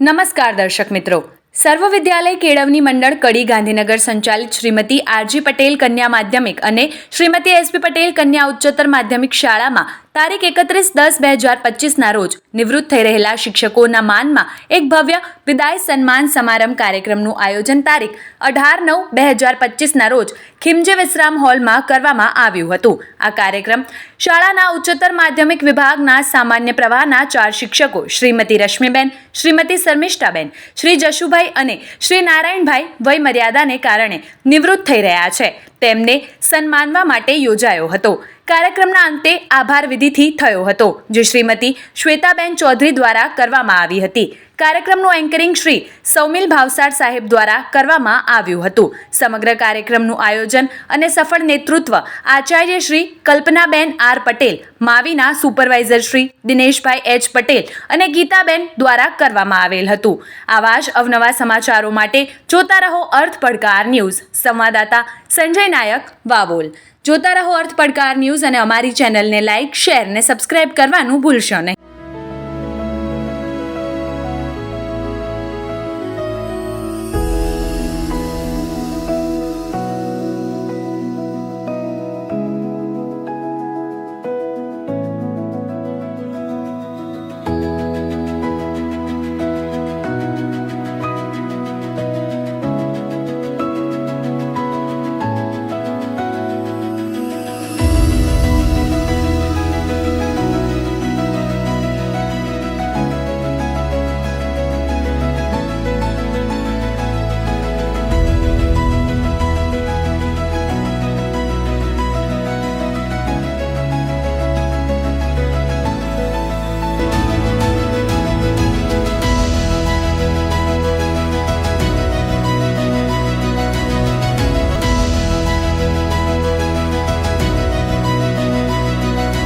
નમસ્કાર દર્શક મિત્રો, સર્વ વિદ્યાલય કેળવણી મંડળ કડી ગાંધીનગર સંચાલિત શ્રીમતી આરજી પટેલ કન્યા માધ્યમિક અને શ્રીમતી એસપી પટેલ કન્યા ઉચ્ચતર માધ્યમિક શાળામાં તારીખ 31-10-2025ના રોજ નિવૃત્ત થઈ રહેલા શિક્ષકોના માનમાં એક ભવ્ય વિદાય સન્માન સમારંભ કાર્યક્રમનું આયોજન તારીખ 18-9-2025ના રોજ ખીમજે વિશ્રામ હોલમાં કરવામાં આવ્યું હતું. આ કાર્યક્રમ શાળાના ઉચ્ચતર માધ્યમિક વિભાગના સામાન્ય પ્રવાહના 4 શિક્ષકો શ્રીમતી રશ્મિબેન, શ્રીમતી શર્મિષ્ઠાબેન, શ્રી જશુભાઈ અને શ્રી નારાયણભાઈ વય મર્યાદાને કારણે નિવૃત્ત થઈ રહ્યા છે તેમને સન્માનવા માટે યોજાયો હતો. કાર્યક્રમના અંતે આભાર વિધિથી થયો હતો, જે શ્રીમતી શ્વેતાબેન ચૌધરી દ્વારા કરવામાં આવી હતી. કાર્યક્રમનું એન્કરિંગ શ્રી સૌમિલ ભાવસાર સાહેબ દ્વારા કરવામાં આવ્યું હતું. સમગ્ર કાર્યક્રમનું આયોજન અને સફળ નેતૃત્વ આચાર્ય શ્રી કલ્પનાબેન આર પટેલ, માવીના સુપરવાઇઝર શ્રી દિનેશભાઈ એચ પટેલ અને ગીતાબેન દ્વારા કરવામાં આવેલ હતું. આવા જ અવનવા સમાચારો માટે જોતા રહો અર્થ પડકાર ન્યૂઝ. સંવાદદાતા સંજય નાયક, વાવોલ. જોતા રહો અર્થ પડકાર ન્યૂઝ અને અમારી ચેનલને લાઇક, શેર અને સબસ્ક્રાઇબ કરવાનું ભૂલશો નહીં.